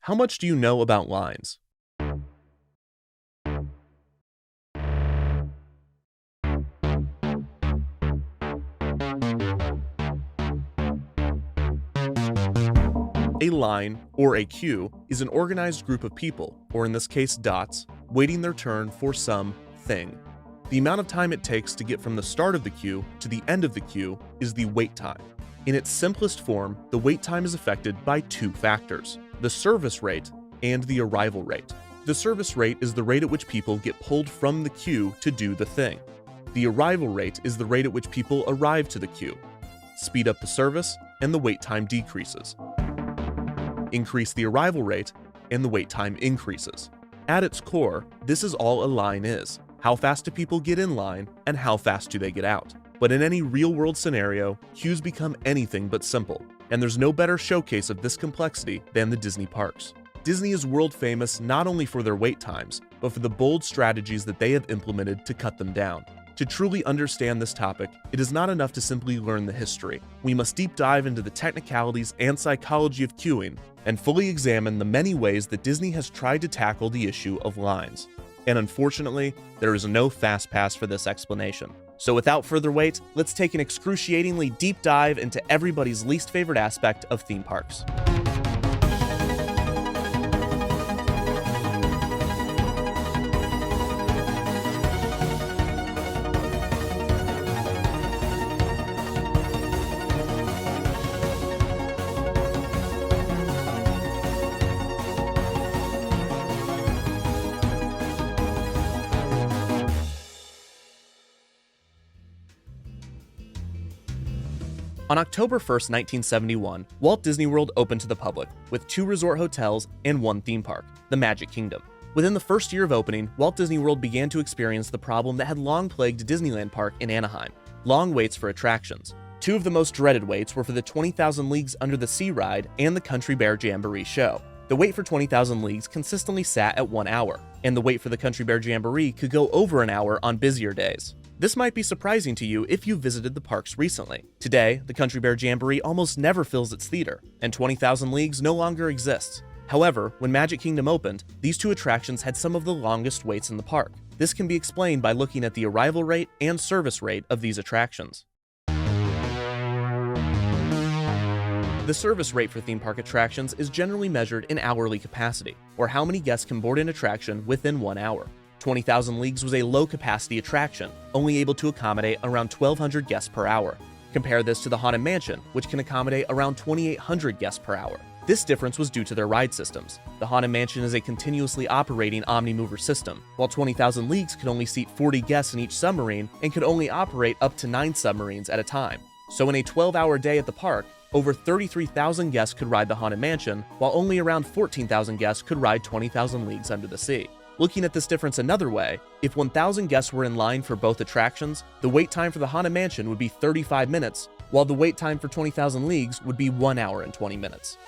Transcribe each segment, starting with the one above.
How much do you know about lines? A line, or a queue, is an organized group of people, or in this case dots, waiting their turn for some thing. The amount of time it takes to get from the start of the queue to the end of the queue is the wait time. In its simplest form, the wait time is affected by two factors: the service rate and the arrival rate. The service rate is the rate at which people get pulled from the queue to do the thing. The arrival rate is the rate at which people arrive to the queue. Speed up the service, and the wait time decreases. Increase the arrival rate, and the wait time increases. At its core, this is all a line is. How fast do people get in line, and how fast do they get out? But in any real-world scenario, queues become anything but simple, and there's no better showcase of this complexity than the Disney parks. Disney is world famous not only for their wait times, but for the bold strategies that they have implemented to cut them down. To truly understand this topic, it is not enough to simply learn the history. We must deep dive into the technicalities and psychology of queuing, and fully examine the many ways that Disney has tried to tackle the issue of lines. And unfortunately, there is no FastPass for this explanation. So without further wait, let's take an excruciatingly deep dive into everybody's least favorite aspect of theme parks. On October 1st, 1971, Walt Disney World opened to the public, with 2 resort hotels and 1 theme park, the Magic Kingdom. Within the first year of opening, Walt Disney World began to experience the problem that had long plagued Disneyland Park in Anaheim: long waits for attractions. 2 of the most dreaded waits were for the 20,000 Leagues Under the Sea ride and the Country Bear Jamboree show. The wait for 20,000 Leagues consistently sat at 1 hour, and the wait for the Country Bear Jamboree could go over an hour on busier days. This might be surprising to you if you visited the parks recently. Today, the Country Bear Jamboree almost never fills its theater, and 20,000 Leagues no longer exists. However, when Magic Kingdom opened, these 2 attractions had some of the longest waits in the park. This can be explained by looking at the arrival rate and service rate of these attractions. The service rate for theme park attractions is generally measured in hourly capacity, or how many guests can board an attraction within 1 hour. 20,000 Leagues was a low-capacity attraction, only able to accommodate around 1,200 guests per hour. Compare this to the Haunted Mansion, which can accommodate around 2,800 guests per hour. This difference was due to their ride systems. The Haunted Mansion is a continuously operating omni-mover system, while 20,000 Leagues could only seat 40 guests in each submarine and could only operate up to 9 submarines at a time. So in a 12-hour day at the park, over 33,000 guests could ride the Haunted Mansion, while only around 14,000 guests could ride 20,000 Leagues Under the Sea. Looking at this difference another way, if 1,000 guests were in line for both attractions, the wait time for the Haunted Mansion would be 35 minutes, while the wait time for 20,000 Leagues would be 1 hour and 20 minutes.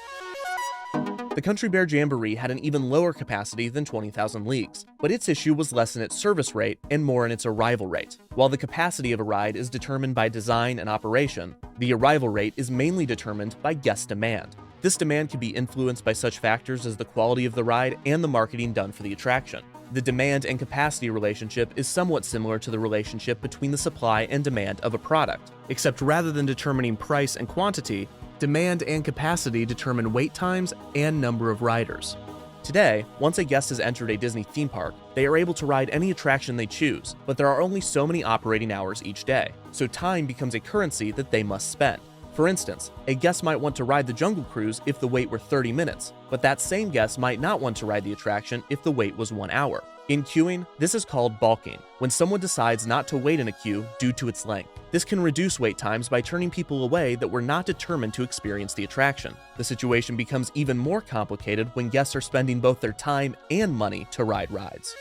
The Country Bear Jamboree had an even lower capacity than 20,000 Leagues, but its issue was less in its service rate and more in its arrival rate. While the capacity of a ride is determined by design and operation, the arrival rate is mainly determined by guest demand. This demand can be influenced by such factors as the quality of the ride and the marketing done for the attraction. The demand and capacity relationship is somewhat similar to the relationship between the supply and demand of a product, except rather than determining price and quantity, demand and capacity determine wait times and number of riders. Today, once a guest has entered a Disney theme park, they are able to ride any attraction they choose, but there are only so many operating hours each day, so time becomes a currency that they must spend. For instance, a guest might want to ride the Jungle Cruise if the wait were 30 minutes, but that same guest might not want to ride the attraction if the wait was 1 hour. In queuing, this is called balking, when someone decides not to wait in a queue due to its length. This can reduce wait times by turning people away that were not determined to experience the attraction. The situation becomes even more complicated when guests are spending both their time and money to ride rides.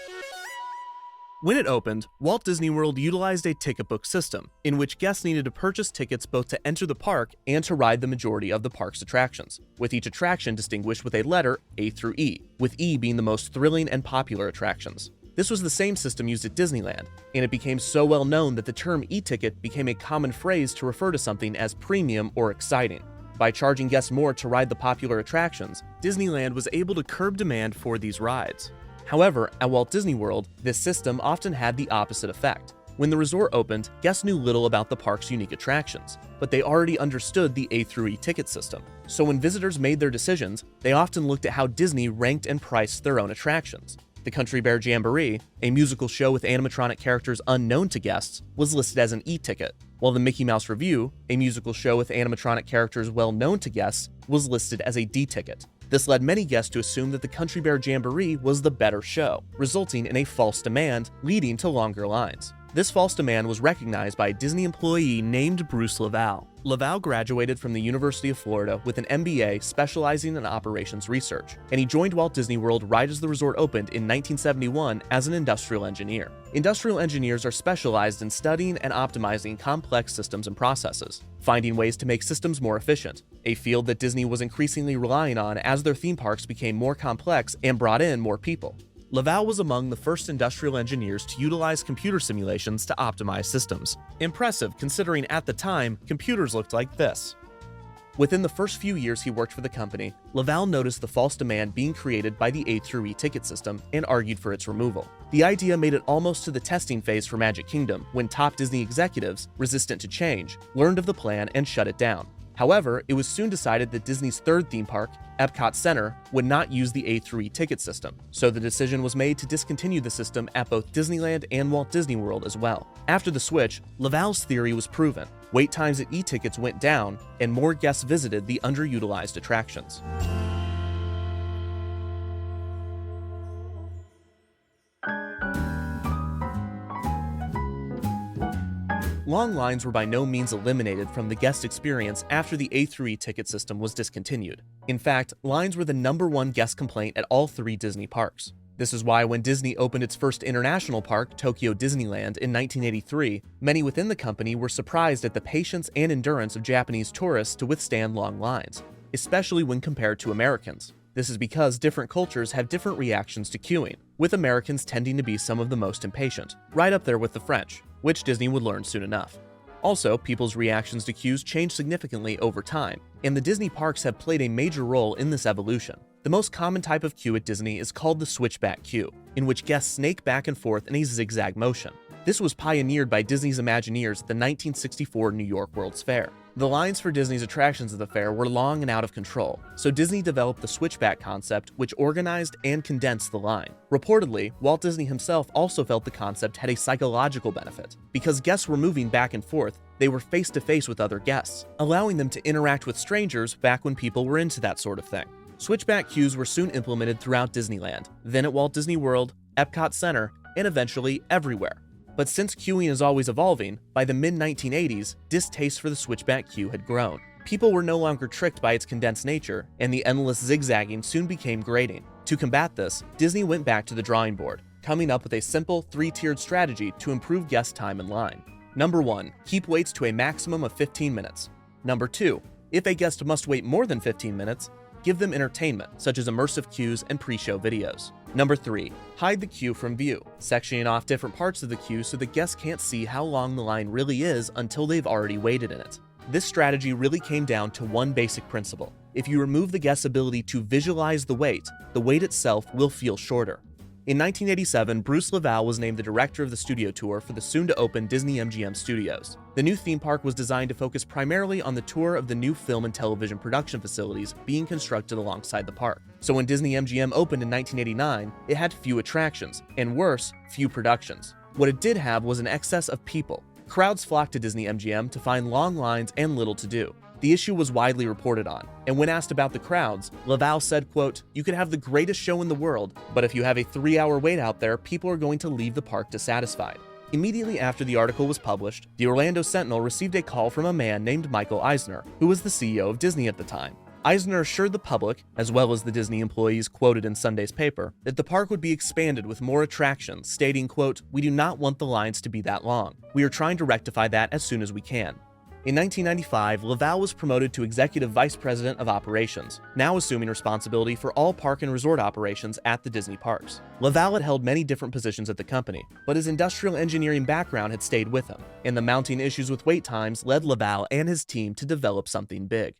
When it opened, Walt Disney World utilized a ticket book system, in which guests needed to purchase tickets both to enter the park and to ride the majority of the park's attractions, with each attraction distinguished with a letter A through E, with E being the most thrilling and popular attractions. This was the same system used at Disneyland, and it became so well known that the term e-ticket became a common phrase to refer to something as premium or exciting. By charging guests more to ride the popular attractions, Disneyland was able to curb demand for these rides. However, at Walt Disney World, this system often had the opposite effect. When the resort opened, guests knew little about the park's unique attractions, but they already understood the A through E ticket system. So when visitors made their decisions, they often looked at how Disney ranked and priced their own attractions. The Country Bear Jamboree, a musical show with animatronic characters unknown to guests, was listed as an E ticket, while the Mickey Mouse Revue, a musical show with animatronic characters well known to guests, was listed as a D ticket. This led many guests to assume that the Country Bear Jamboree was the better show, resulting in a false demand, leading to longer lines. This false demand was recognized by a Disney employee named Bruce Laval. Laval graduated from the University of Florida with an MBA specializing in operations research, and he joined Walt Disney World right as the resort opened in 1971 as an industrial engineer. Industrial engineers are specialized in studying and optimizing complex systems and processes, finding ways to make systems more efficient, a field that Disney was increasingly relying on as their theme parks became more complex and brought in more people. Laval was among the first industrial engineers to utilize computer simulations to optimize systems. Impressive considering at the time, computers looked like this. Within the first few years he worked for the company, Laval noticed the false demand being created by the A through E ticket system and argued for its removal. The idea made it almost to the testing phase for Magic Kingdom when top Disney executives, resistant to change, learned of the plan and shut it down. However, it was soon decided that Disney's third theme park, Epcot Center, would not use the A through E ticket system, so the decision was made to discontinue the system at both Disneyland and Walt Disney World as well. After the switch, Laval's theory was proven. Wait times at e-tickets went down, and more guests visited the underutilized attractions. Long lines were by no means eliminated from the guest experience after the A through E ticket system was discontinued. In fact, lines were the #1 guest complaint at all 3 Disney parks. This is why when Disney opened its first international park, Tokyo Disneyland, in 1983, many within the company were surprised at the patience and endurance of Japanese tourists to withstand long lines, especially when compared to Americans. This is because different cultures have different reactions to queuing, with Americans tending to be some of the most impatient, right up there with the French, which Disney would learn soon enough. Also, people's reactions to queues change significantly over time, and the Disney parks have played a major role in this evolution. The most common type of queue at Disney is called the switchback queue, in which guests snake back and forth in a zigzag motion. This was pioneered by Disney's Imagineers at the 1964 New York World's Fair. The lines for Disney's attractions at the fair were long and out of control, so Disney developed the switchback concept, which organized and condensed the line. Reportedly, Walt Disney himself also felt the concept had a psychological benefit. Because guests were moving back and forth, they were face to face with other guests, allowing them to interact with strangers back when people were into that sort of thing. Switchback queues were soon implemented throughout Disneyland, then at Walt Disney World, Epcot Center, and eventually everywhere. But since queuing is always evolving, by the mid-1980s, distaste for the switchback queue had grown. People were no longer tricked by its condensed nature, and the endless zigzagging soon became grating. To combat this, Disney went back to the drawing board, coming up with a simple 3-tiered strategy to improve guest time in line. Number 1, keep waits to a maximum of 15 minutes. Number 2, if a guest must wait more than 15 minutes, give them entertainment, such as immersive queues and pre-show videos. Number 3, hide the queue from view, sectioning off different parts of the queue so the guests can't see how long the line really is until they've already waited in it. This strategy really came down to one basic principle. If you remove the guest's ability to visualize the wait itself will feel shorter. In 1987, Bruce Laval was named the director of the studio tour for the soon-to-open Disney MGM Studios. The new theme park was designed to focus primarily on the tour of the new film and television production facilities being constructed alongside the park. So when Disney MGM opened in 1989, it had few attractions, and worse, few productions. What it did have was an excess of people. Crowds flocked to Disney MGM to find long lines and little to do. The issue was widely reported on, and when asked about the crowds, Laval said, quote, "You could have the greatest show in the world, but if you have a 3-hour wait out there, people are going to leave the park dissatisfied." Immediately after the article was published, the Orlando Sentinel received a call from a man named Michael Eisner, who was the CEO of Disney at the time. Eisner assured the public, as well as the Disney employees quoted in Sunday's paper, that the park would be expanded with more attractions, stating, quote, "We do not want the lines to be that long. We are trying to rectify that as soon as we can." In 1995, Laval was promoted to Executive Vice President of Operations, now assuming responsibility for all park and resort operations at the Disney parks. Laval had held many different positions at the company, but his industrial engineering background had stayed with him, and the mounting issues with wait times led Laval and his team to develop something big.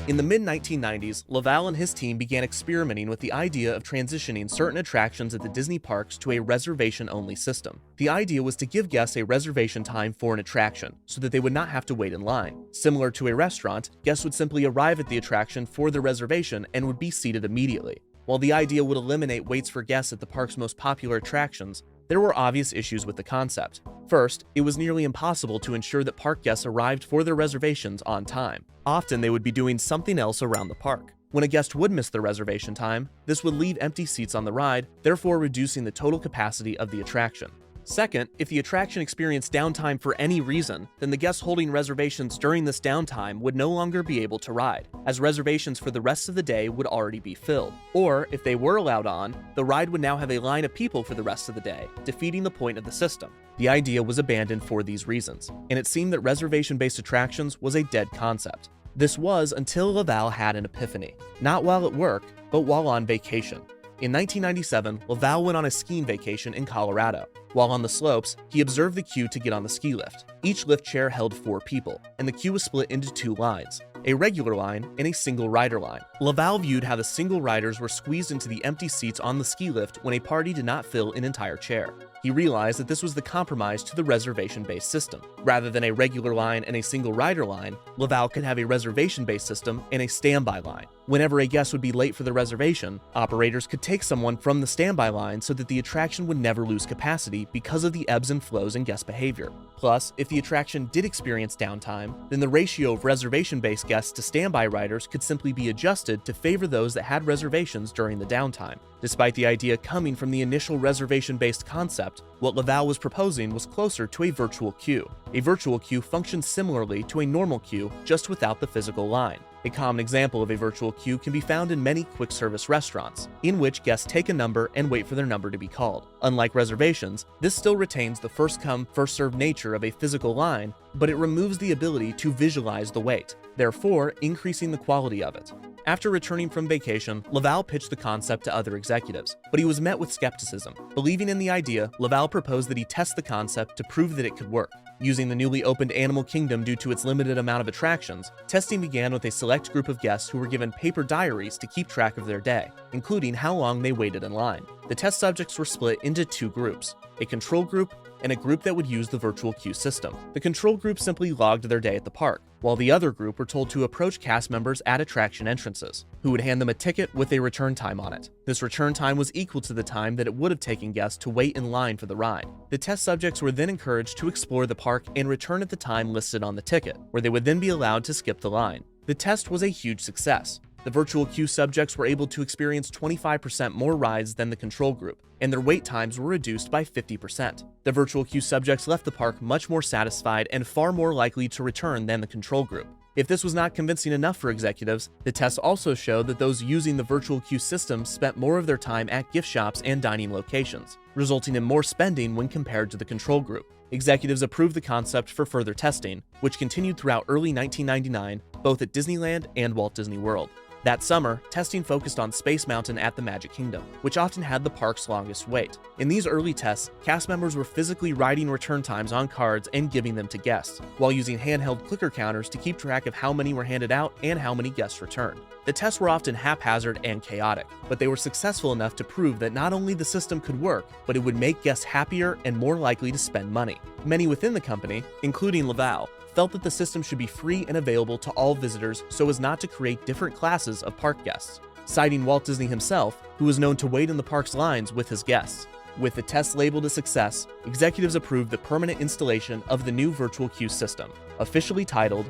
In the mid-1990s, Laval and his team began experimenting with the idea of transitioning certain attractions at the Disney parks to a reservation-only system. The idea was to give guests a reservation time for an attraction, so that they would not have to wait in line. Similar to a restaurant, guests would simply arrive at the attraction for their reservation and would be seated immediately. While the idea would eliminate waits for guests at the park's most popular attractions, there were obvious issues with the concept. First, it was nearly impossible to ensure that park guests arrived for their reservations on time. Often they would be doing something else around the park. When a guest would miss their reservation time, this would leave empty seats on the ride, therefore reducing the total capacity of the attraction. Second, if the attraction experienced downtime for any reason, then the guests holding reservations during this downtime would no longer be able to ride, as reservations for the rest of the day would already be filled. Or, if they were allowed on, the ride would now have a line of people for the rest of the day, defeating the point of the system. The idea was abandoned for these reasons, and it seemed that reservation-based attractions was a dead concept. This was until Laval had an epiphany, not while at work, but while on vacation. In 1997, Laval went on a skiing vacation in Colorado. While on the slopes, he observed the queue to get on the ski lift. Each lift chair held 4 people, and the queue was split into 2 lines, a regular line and a single rider line. Laval viewed how the single riders were squeezed into the empty seats on the ski lift when a party did not fill an entire chair. He realized that this was the compromise to the reservation-based system. Rather than a regular line and a single rider line, Laval could have a reservation-based system and a standby line. Whenever a guest would be late for the reservation, operators could take someone from the standby line so that the attraction would never lose capacity because of the ebbs and flows in guest behavior. Plus, if the attraction did experience downtime, then the ratio of reservation-based guests to standby riders could simply be adjusted to favor those that had reservations during the downtime. Despite the idea coming from the initial reservation-based concept, what Laval was proposing was closer to a virtual queue. A virtual queue functions similarly to a normal queue, just without the physical line. A common example of a virtual queue can be found in many quick-service restaurants, in which guests take a number and wait for their number to be called. Unlike reservations, this still retains the first-come, first-served nature of a physical line, but it removes the ability to visualize the wait, therefore increasing the quality of it. After returning from vacation, Laval pitched the concept to other executives, but he was met with skepticism. Believing in the idea, Laval proposed that he test the concept to prove that it could work. Using the newly opened Animal Kingdom due to its limited amount of attractions, testing began with a select group of guests who were given paper diaries to keep track of their day, including how long they waited in line. The test subjects were split into 2 groups, a control group and a group that would use the virtual queue system. The control group simply logged their day at the park, while the other group were told to approach cast members at attraction entrances, who would hand them a ticket with a return time on it. This return time was equal to the time that it would have taken guests to wait in line for the ride. The test subjects were then encouraged to explore the park and return at the time listed on the ticket, where they would then be allowed to skip the line. The test was a huge success. The virtual queue subjects were able to experience 25% more rides than the control group, and their wait times were reduced by 50%. The virtual queue subjects left the park much more satisfied and far more likely to return than the control group. If this was not convincing enough for executives, the test also showed that those using the virtual queue system spent more of their time at gift shops and dining locations, resulting in more spending when compared to the control group. Executives approved the concept for further testing, which continued throughout early 1999, both at Disneyland and Walt Disney World. That summer, testing focused on Space Mountain at the Magic Kingdom, which often had the park's longest wait. In these early tests, cast members were physically writing return times on cards and giving them to guests, while using handheld clicker counters to keep track of how many were handed out and how many guests returned. The tests were often haphazard and chaotic, but they were successful enough to prove that not only the system could work, but it would make guests happier and more likely to spend money. Many within the company, including Laval, felt that the system should be free and available to all visitors so as not to create different classes of park guests, citing Walt Disney himself, who was known to wait in the park's lines with his guests. With the test labeled a success, executives approved the permanent installation of the new virtual queue system, officially titled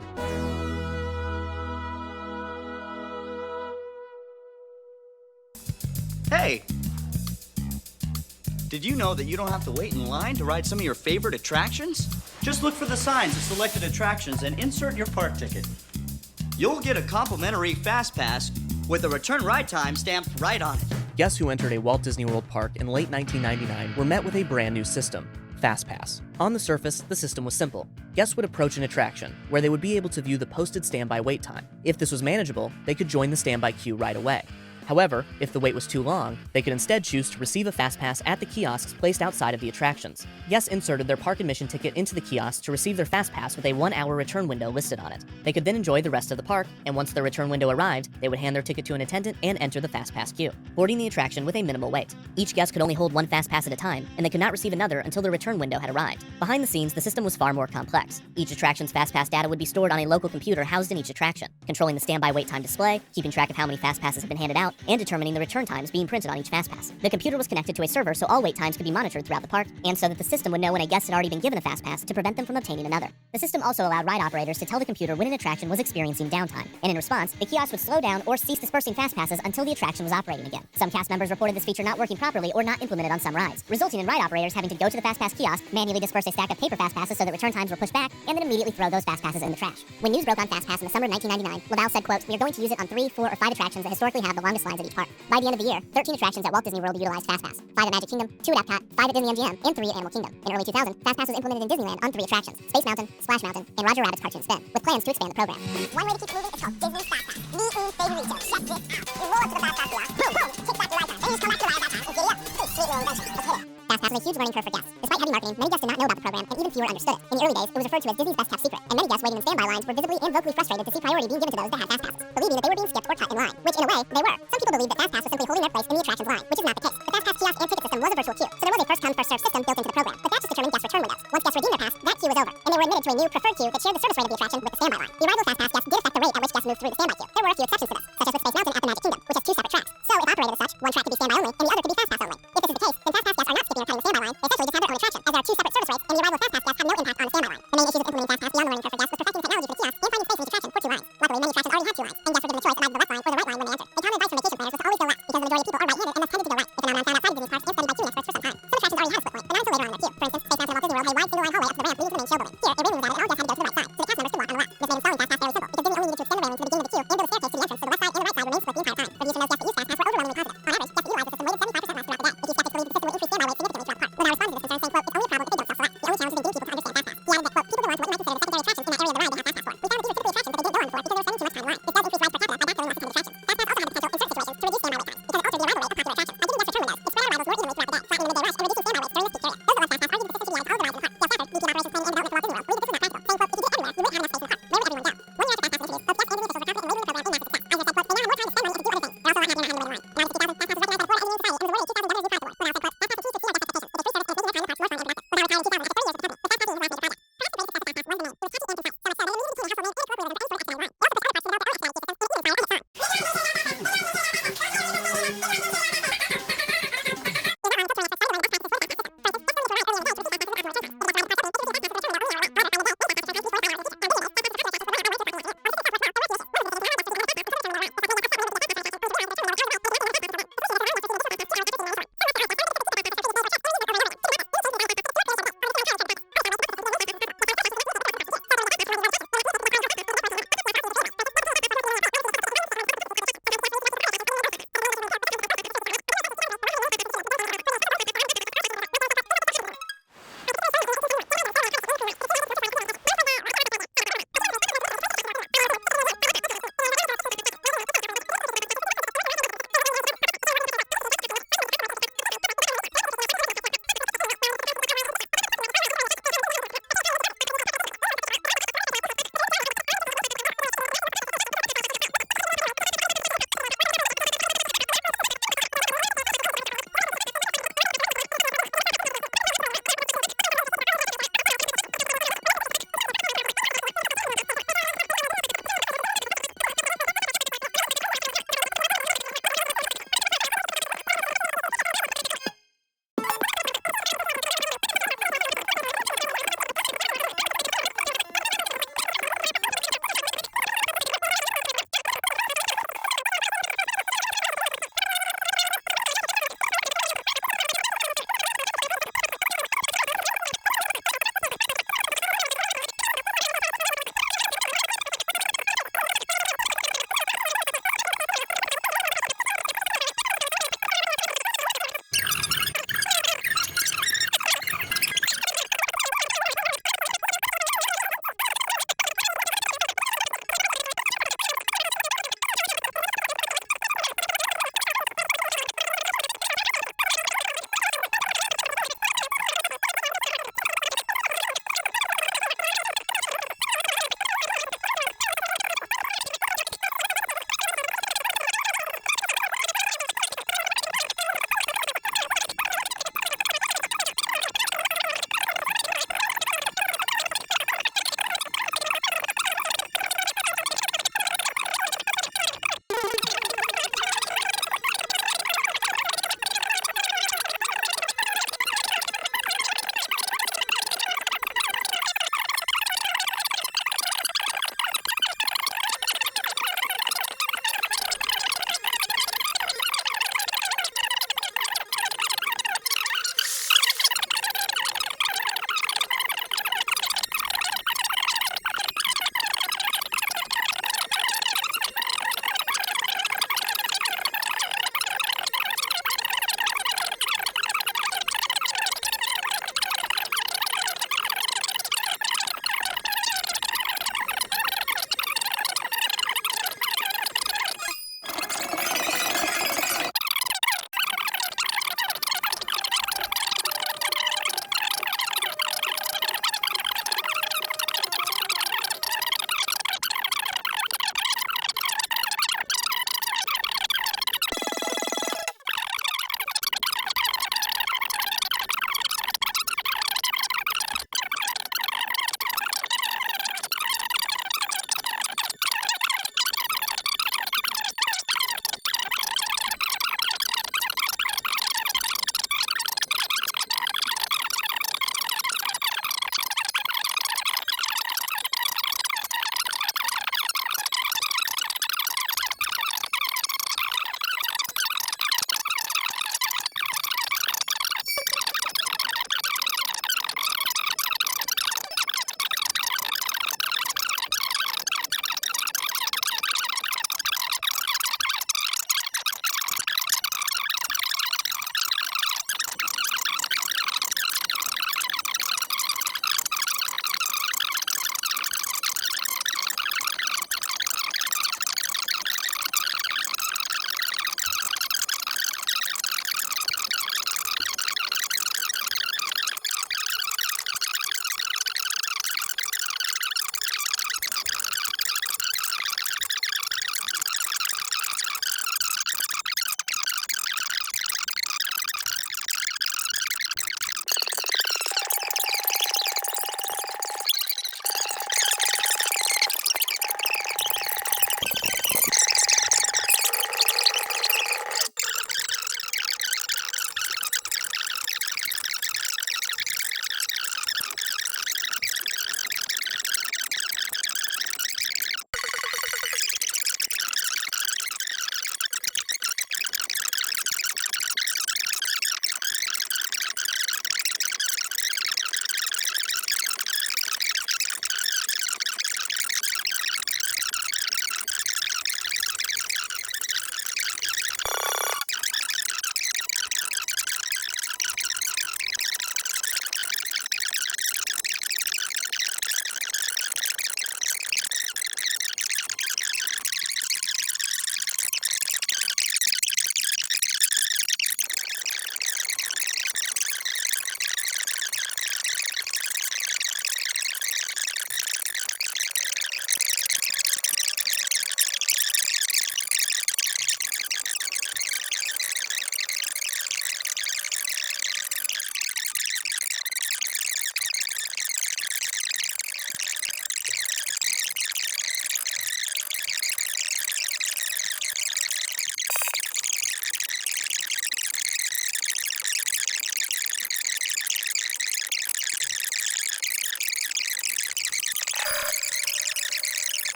Hey! Did you know that you don't have to wait in line to ride some of your favorite attractions? Just look for the signs of selected attractions and insert your park ticket. You'll get a complimentary FastPass with a return ride time stamped right on it. Guests who entered a Walt Disney World park in late 1999 were met with a brand new system, FastPass. On the surface, the system was simple. Guests would approach an attraction, where they would be able to view the posted standby wait time. If this was manageable, they could join the standby queue right away. However, if the wait was too long, they could instead choose to receive a FastPass at the kiosks placed outside of the attractions. Guests inserted their park admission ticket into the kiosk to receive their FastPass with a 1-hour return window listed on it. They could then enjoy the rest of the park, and once their return window arrived, they would hand their ticket to an attendant and enter the FastPass queue, boarding the attraction with a minimal wait. Each guest could only hold one FastPass at a time, and they could not receive another until their return window had arrived. Behind the scenes, the system was far more complex. Each attraction's FastPass data would be stored on a local computer housed in each attraction, controlling the standby wait time display, keeping track of how many FastPasses have been handed out, and determining the return times being printed on each FastPass. The computer was connected to a server so all wait times could be monitored throughout the park, and so that the system would know when a guest had already been given a FastPass to prevent them from obtaining another. The system also allowed ride operators to tell the computer when an attraction was experiencing downtime, and in response, the kiosk would slow down or cease dispersing FastPasses until the attraction was operating again. Some cast members reported this feature not working properly or not implemented on some rides, resulting in ride operators having to go to the FastPass kiosk, manually disperse a stack of paper FastPasses so that return times were pushed back, and then immediately throw those FastPasses in the trash. When news broke on FastPass in the summer of 1999, Laval said, quote, "We are going to use it on 3, 4, or 5 attractions that historically have the longest lines at each park." By the end of the year, 13 attractions at Walt Disney World utilized FastPass, 5 at Magic Kingdom, 2 at Epcot, 5 at Disney MGM, and 3 at Animal Kingdom. In early 2000, FastPass was implemented in Disneyland on 3 attractions: Space Mountain, Splash Mountain, and Roger Rabbit's Cartoon Spin, with plans to expand the program. One way to keep moving is called Disney FastPass. D-E baby retail. Check this out. You roll up to the FastPass kiosk. Boom, boom. Kick back your ride time. Then you just come back to ride that time and giddy up. Pretty sweet little invention. Let's hit it. FastPass was a huge learning curve for guests. Despite heavy marketing, many guests did not know about the program, and even fewer understood it. In the early days, it was referred to as Disney's best-kept secret, and many guests waiting in standby lines were visibly and vocally frustrated to see priority being given to those that had FastPasses, believing that they were being skipped or cut in line, which in a way, they were. Some people believed that FastPass was simply holding their place in the attractions line, which is not the case. The FastPass kiosk and ticket system was a virtual queue, so there was a first-come, first-served system built into the program, but that just determined guest return windows. Once guests redeemed their pass, that queue was over, and they were admitted to a new preferred queue that shared the service rate of the attraction with the standby line. The arrival of FastPass guests did affect the rate at which guests moved through the standby queue. There were a few exceptions to this, such as with Space Mountain at the Magic Kingdom, which has 2 separate tracks. So, if operated as such, one track could be standby only, and the other could be FastPass only. If this is the case, then FastPass guests are not skipping or cutting the standby line, they essentially just have their own attraction, as there are 2 separate service rates, and the arrival of FastPass guests have no impact on the standby line. The main issues with implementing FastPass beyond the learning curve for guests was perfecting the technology for the kiosk and finding space in each attraction for 2 lines. Luckily, many attractions already had 2 lines, and guests were given the choice of either the left line or the right line when they entered. A common advice from vacation planners was to always go left, because the majority of people are right-handed and thus tended to go right. The phenomenon found outside of Disney's parks and studied by queuing experts for some time. Some attractions already had a split point, but not until later on in the queue. For instance, Space Mountain at Walt Disney World had a wide single-line hallway up to the ramp leading to the main show building. Here, a railing was added and all guests had to go to the right side, so that cast members could walk on the left. This made installing FastPass very simple, because Disney only needed to extend the railing to the beginning of the queue and build a staircase to the entrance, so the left side and the right side remained split the entire time. Reviews from those guests that used FastPass were overwhelmingly positive. On average, guests that utilized the system waited 75% less throughout the day. A few skeptics believed the system would increase standby wait significantly throughout the park. When I responded to this concern, saying, quote, "It's only a problem if they don't self-select. The only challenge is in getting people to understand FastPass." He added that, quote, "People go on to what we might consider the secondary attractions in that area of the ride to have FastPass for. We found that these were typically attractions that they didn't go on before because they were spending too much time in line. This does increase rides per capita by backfilling lots of attended attractions.